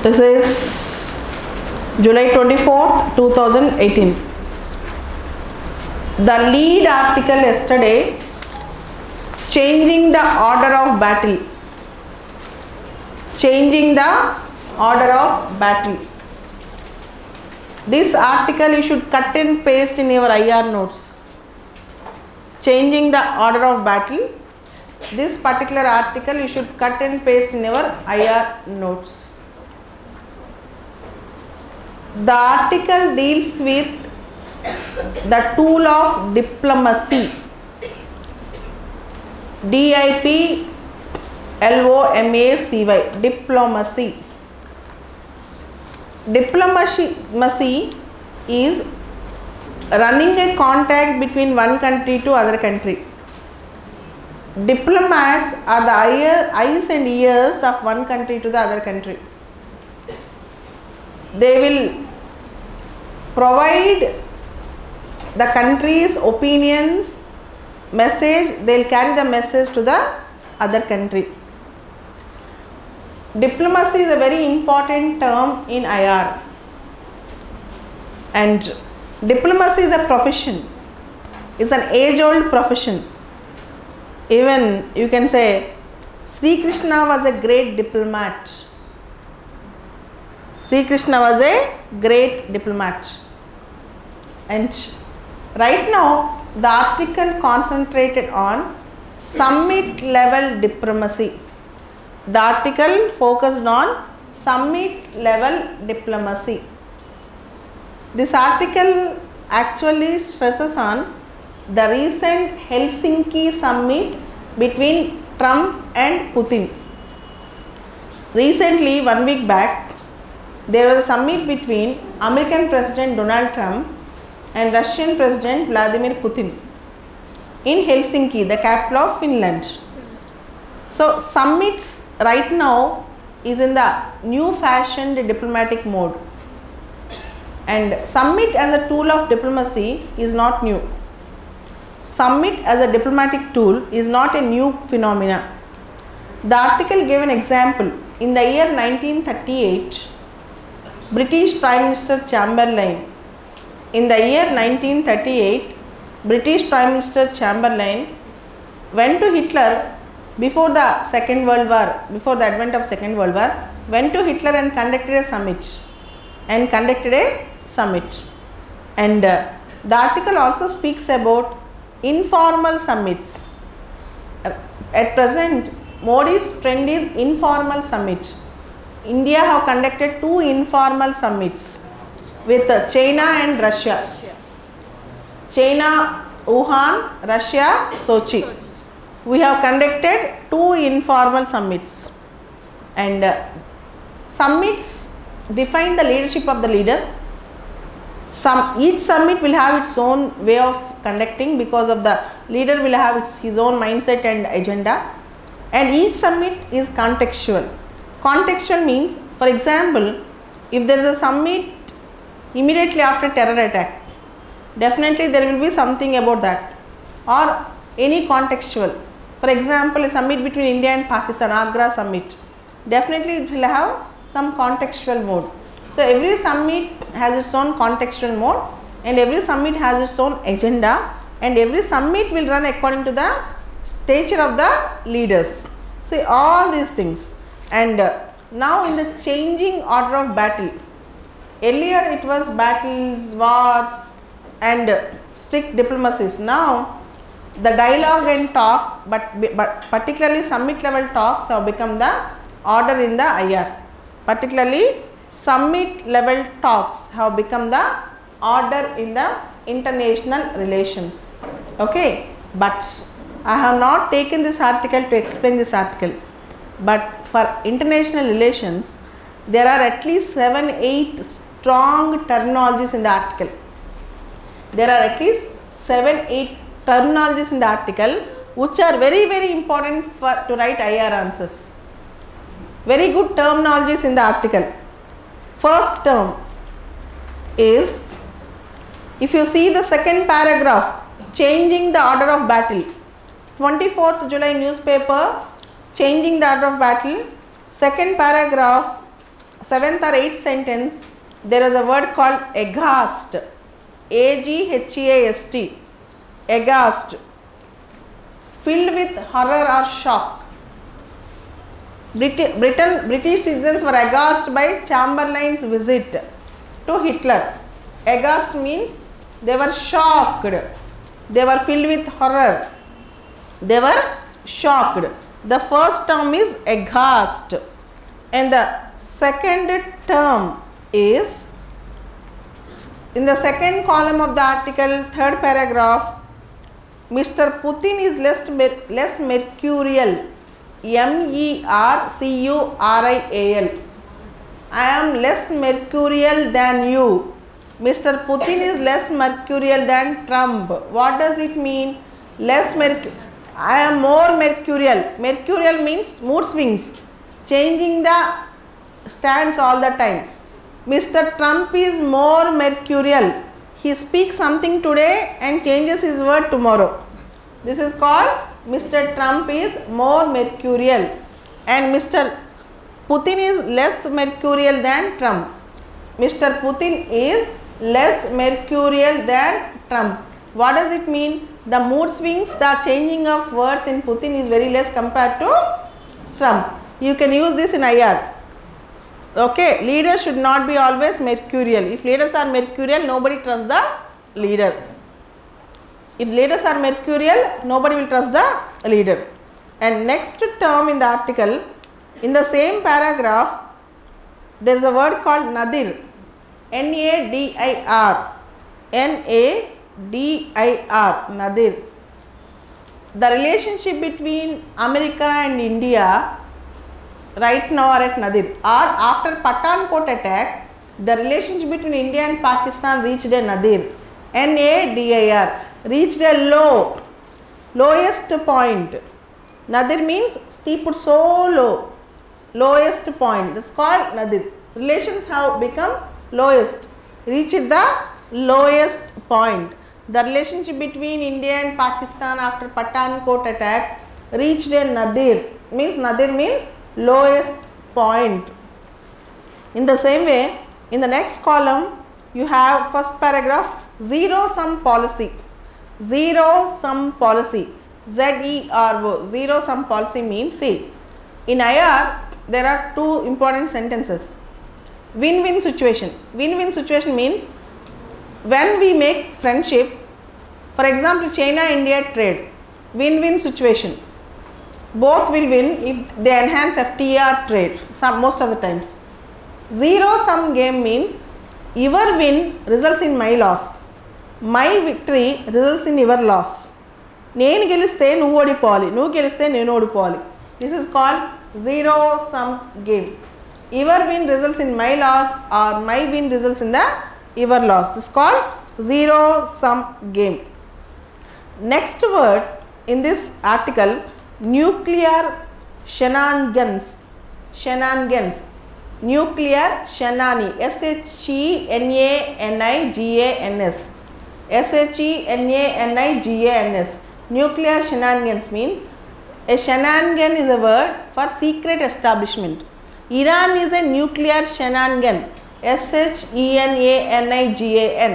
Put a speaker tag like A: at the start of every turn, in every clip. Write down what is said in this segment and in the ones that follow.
A: This is July 24th, 2018. The lead article yesterday, changing the order of battle. Changing the order of battle. This article you should cut and paste in your IR notes. Changing the order of battle. This particular article you should cut and paste in your IR notes. The article deals with the tool of diplomacy. D-I-P-L-O-M-A-C-Y. Diplomacy. Diplomacy is running a contact between one country to other country. Diplomats are the eyes and ears of one country to the other country. They will provide the country's opinions, message, they will carry the message to the other country. Diplomacy is a very important term in IR, and diplomacy is a profession, it's an age-old profession. Even you can say Sri Krishna was a great diplomat. Sri Krishna was a great diplomat. And right now the article concentrated on summit level diplomacy. The article focused on summit level diplomacy. This article actually stresses on the recent Helsinki summit between Trump and Putin. Recently, 1 week back, there was a summit between American President Donald Trump and Russian President Vladimir Putin in Helsinki, the capital of Finland. So, summits right now is in the new fashioned diplomatic mode, and summit as a tool of diplomacy is not new. Summit as a diplomatic tool is not a new phenomena. The article gave an example. In the year 1938, British Prime Minister Chamberlain, in the year 1938, British Prime Minister Chamberlain went to Hitler before the Second World War, before the advent of Second World War, went to Hitler and conducted a summit. And the article also speaks about informal summits. At present, Modi's trend is informal summit. India have conducted 2 informal summits with China and Russia. China, Wuhan, Russia, Sochi. We have conducted 2 informal summits, and summits define the leadership of the leader. Each summit will have its own way of conducting because of the leader will have his own mindset and agenda, and each summit is contextual. Contextual means, for example, if there is a summit immediately after terror attack, definitely there will be something about that, or any contextual. For example, a summit between India and Pakistan, Agra summit, definitely it will have some contextual mode. So, every summit has its own contextual mode, and every summit has its own agenda, and every summit will run according to the stature of the leaders. See, all these things. And now in the changing order of battle, earlier it was battles, wars and strict diplomacies. Now the dialogue and talk, but particularly summit level talks have become the order in the IR. Particularly summit level talks have become the order in the international relations. Okay, but I have not taken this article to explain this article, but for international relations there are at least 7-8 strong terminologies in the article. There are at least 7-8 terminologies in the article which are very important to write IR answers. Very good terminologies in the article. First term is, if you see the second paragraph, changing the order of battle. 24th July newspaper, changing the order of battle. Second paragraph, 7th or 8th sentence, there is a word called aghast. A-G-H-A-S-T. Aghast. Filled with horror or shock. British citizens were aghast by Chamberlain's visit to Hitler. Aghast means they were shocked. They were filled with horror. They were shocked. The first term is aghast. And the second term is, in the second column of the article, third paragraph, Mr. Putin is less mercurial. M-E-R-C-U-R-I-A-L. I am less mercurial than you. Mr. Putin is less mercurial than Trump. What does it mean? I am more mercurial. Mercurial means mood swings, changing the stance all the time. Mr. Trump is more mercurial. He speaks something today and changes his word tomorrow. This is called Mr. Trump is more mercurial, and Mr. Putin is less mercurial than Trump. Mr. Putin is less mercurial than Trump. What does it mean? The mood swings, the changing of words in Putin is very less compared to Trump. You can use this in IR. Okay, leaders should not be always mercurial. If leaders are mercurial, nobody trusts the leader. If leaders are mercurial, nobody will trust the leader. And next term in the article, in the same paragraph, there is a word called nadir. N-A-D-I-R. N-A-D-I-R. Nadir. The relationship between America and India right now are at nadir. Or after Pathankot attack, the relationship between India and Pakistan reached a nadir. N-A-D-I-R. Reached a lowest point. Nadir means steeped so low, lowest point. That's called nadir. Relations have become lowest, reached the lowest point. The relationship between India and Pakistan after Pathankot attack reached a nadir. Nadir means lowest point. In the same way, in the next column, you have first paragraph, zero sum policy. Zero sum policy. Z-E-R-O. Zero sum policy means, see, in IR there are two important sentences. Win-win situation. Win-win situation means when we make friendship, for example, China-India trade, win-win situation. Both will win if they enhance FTA trade, most of the times. Zero sum game means your win results in my loss. My victory results in your loss. నేను గెలిస్తే నువ్వు ఓడిపోవాలి, నువ్వు గెలిస్తే నేను ఓడిపోవాలి. This is called zero sum game. Your win results in my loss or my win results in the your loss. This is called zero sum game. Next word in this article, nuclear shenanigans. Shenanigans. Nuclear shenani. S-H-E-N-A-N-I-G-A-N-S. S-H-E-N-A-N-I-G-A-N-S. Nuclear shenanigans means, a shenanigan is a word for secret establishment. Iran is a nuclear shenanigan. S-H-E-N-A-N-I-G-A-N.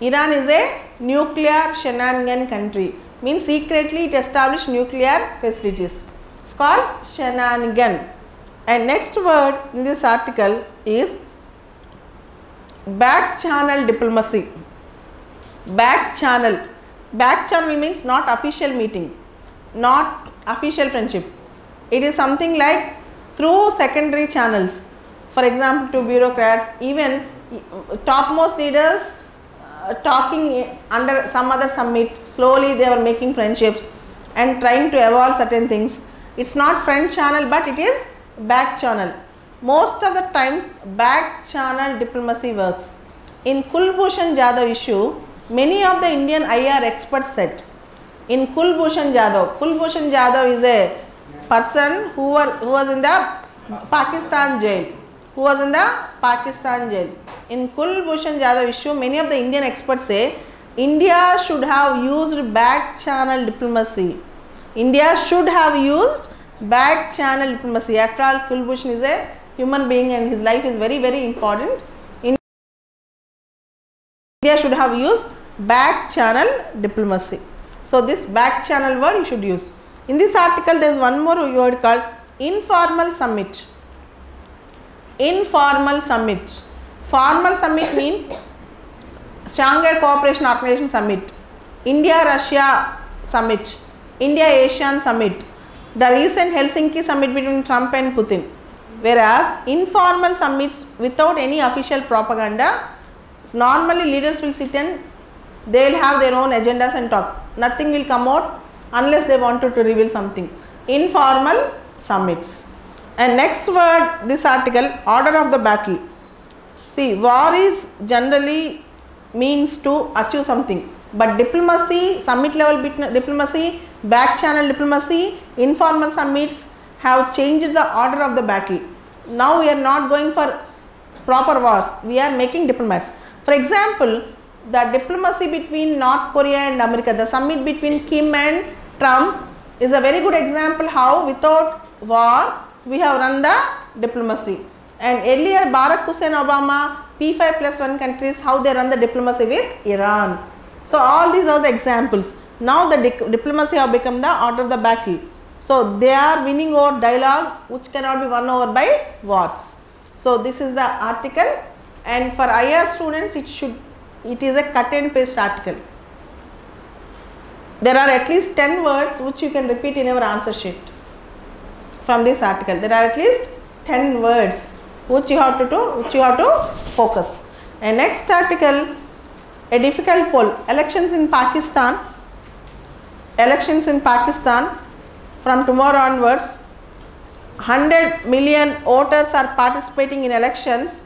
A: Iran is a nuclear shenanigan country. Means secretly it established nuclear facilities. It's called shenanigan. And next word in this article is back channel diplomacy. Back channel. Back channel means not official meeting, not official friendship. It is something like through secondary channels. For example, to bureaucrats, even topmost leaders talking under some other summit, slowly they were making friendships and trying to evolve certain things. It's not front channel, but it is back channel. Most of the times back channel diplomacy works. In Kulbhushan Jadhav issue, many of the Indian IR experts said, in Kulbhushan Jadhav is a person who was in the Pakistan jail. In Kulbhushan Jadhav issue, many of the Indian experts say India should have used back channel diplomacy. India should have used back channel diplomacy. After all, Kulbhushan is a human being and his life is very, very important. India should have used back channel diplomacy. So this back channel word you should use. In this article there is one more word called informal summit. Informal summit. Formal summit means Shanghai Cooperation Organization Summit, India-Russia Summit, India-ASEAN Summit, the recent Helsinki Summit between Trump and Putin. Whereas informal summits without any official propaganda, normally leaders will sit and they will have their own agendas and talk. Nothing will come out unless they wanted to reveal something. Informal summits. And next word, this article, order of the battle. See, war is generally means to achieve something, but diplomacy, summit level diplomacy, back channel diplomacy, informal summits have changed the order of the battle. Now we are not going for proper wars, we are making diplomats. For example, the diplomacy between North Korea and America, the summit between Kim and Trump is a very good example how without war we have run the diplomacy. And earlier Barack Hussein Obama, P5+1 countries, how they run the diplomacy with Iran. So all these are the examples. Now the diplomacy have become the order of the battle. So they are winning over dialogue which cannot be won over by wars. So this is the article, and for IR students it is a cut and paste article. There are at least 10 words which you can repeat in your answer sheet from this article. There are at least 10 words which you have to do, which you have to focus. And next article, a difficult poll, elections in Pakistan. Elections in Pakistan, from tomorrow onwards, 100 million voters are participating in elections,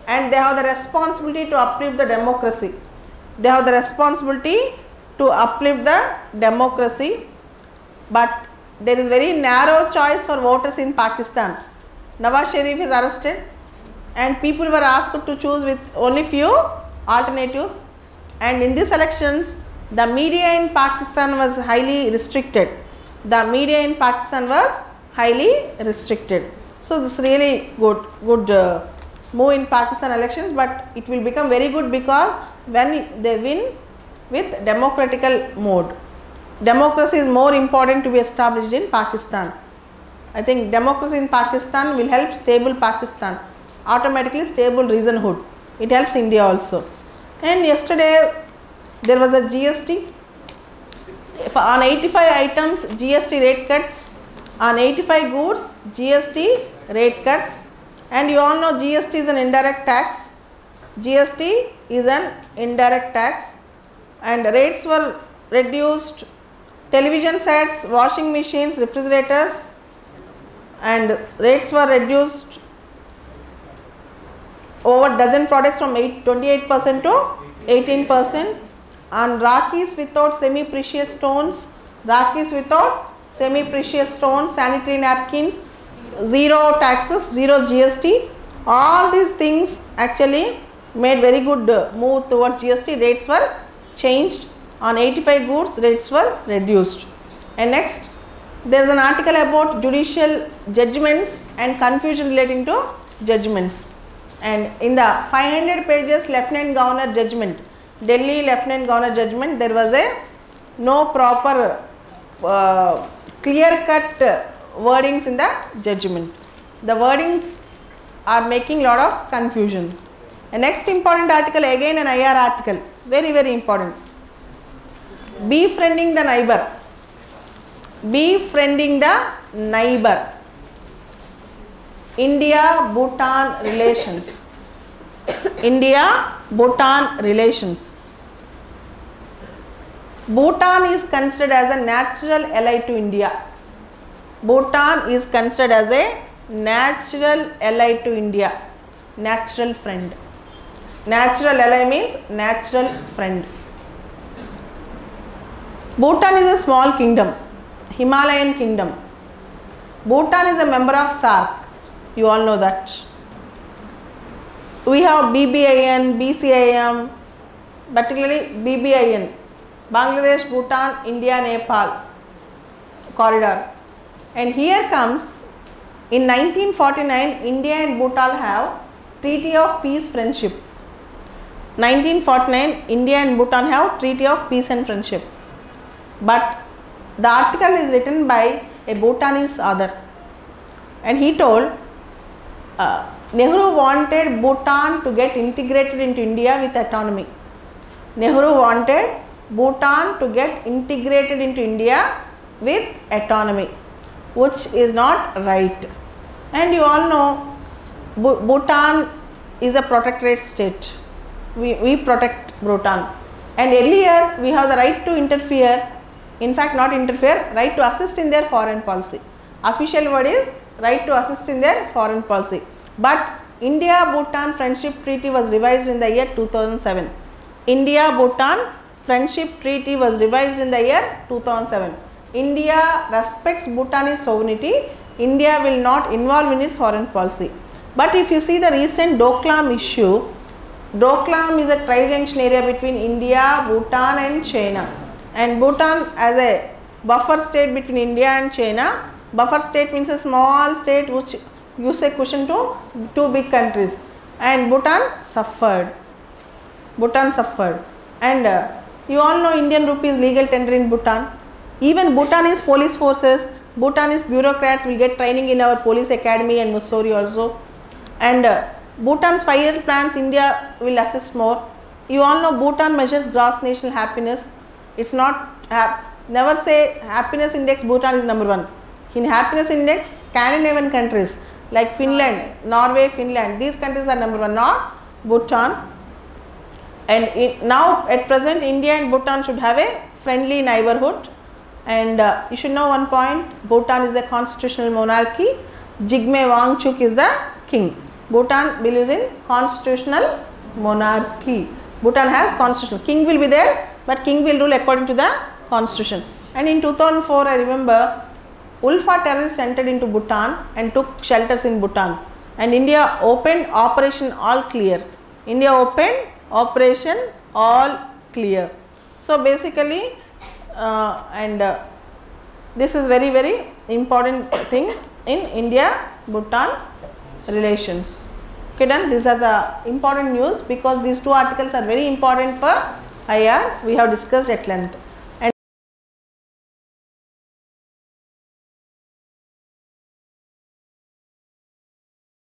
A: and they have the responsibility to uplift the democracy. They have the responsibility to uplift the democracy, but there is very narrow choice for voters in Pakistan. Nawaz Sharif is arrested and people were asked to choose with only few alternatives, and in these elections the media in Pakistan was highly restricted. The media in Pakistan was highly restricted. So this is really good move in Pakistan elections, but it will become very good because when they win with democratical mode. Democracy is more important to be established in Pakistan. I think democracy in Pakistan will help stable Pakistan, automatically stable regionhood. It helps India also. And yesterday there was a GST. On 85 items GST rate cuts, on 85 goods GST rate cuts, and you all know GST is an indirect tax. GST is an indirect tax, and rates were reduced. Television sets, washing machines, refrigerators, and rates were reduced over dozen products from 28% to 18%. On Rakis without semi-precious stones, Rakis without semi-precious stones, sanitary napkins, zero taxes, zero GST. All these things actually made very good move towards GST. Rates were changed. On 85 goods, rates were reduced. And next, there is an article about judicial judgments and confusion relating to judgments. And in the 500 pages Lieutenant Governor judgment, Delhi Lieutenant Governor judgment, there was a no proper clear-cut wordings in the judgment. The wordings are making lot of confusion. The next important article, again an IR article, very, very important. Befriending the neighbor. Befriending the neighbor. India-Bhutan relations. India-Bhutan relations. Bhutan is considered as a natural ally to India. Bhutan is considered as a natural ally to India. Natural friend. Natural ally means natural friend. Bhutan is a small kingdom, Himalayan kingdom. Bhutan is a member of SAARC. You all know that. We have BBIN, BCIM, particularly BBIN, Bangladesh, Bhutan, India, Nepal corridor. And here comes In 1949, India and Bhutan have Treaty of Peace Friendship. 1949, India and Bhutan have Treaty of Peace and Friendship. But the article is written by a Bhutanese author, and he told Nehru wanted Bhutan to get integrated into India with autonomy. Nehru wanted Bhutan to get integrated into India with autonomy, which is not right. And you all know Bhutan is a protectorate state. We protect Bhutan, and earlier we have the right to interfere, in fact not interfere, right to assist in their foreign policy. Official word is right to assist in their foreign policy. But India-Bhutan Friendship Treaty was revised in the year 2007. India-Bhutan Friendship Treaty was revised in the year 2007. India respects Bhutanese sovereignty. India will not involve in its foreign policy. But if you see the recent Doklam issue, Doklam is a tri-junction area between India, Bhutan and China. And Bhutan as a buffer state between India and China. Buffer state means a small state which gives a cushion to two big countries. And Bhutan suffered. And you all know Indian rupee is legal tender in Bhutan. Even Bhutanese police forces, Bhutanese bureaucrats will get training in our police academy and Mussoorie also. And Bhutan's 5-year plans, India will assist more. You all know Bhutan measures gross national happiness. It's not, never say happiness index Bhutan is number 1. In happiness index, Scandinavian countries like Finland, Norway, Finland, these countries are number 1, not Bhutan. And now at present India and Bhutan should have a friendly neighborhood. And you should know one point, Bhutan is a constitutional monarchy. Jigme Wangchuk is the king. Bhutan believes in constitutional monarchy. Bhutan has constitutional. King will be there, but king will rule according to the constitution. And in 2004, I remember, Ulfa terrorists entered into Bhutan and took shelters in Bhutan. And India opened Operation All Clear. India opened Operation All Clear. So basically, this is very, very important thing in India-Bhutan relations. Okay, done. These are the important news because these two articles are very important for IR. We have discussed at length.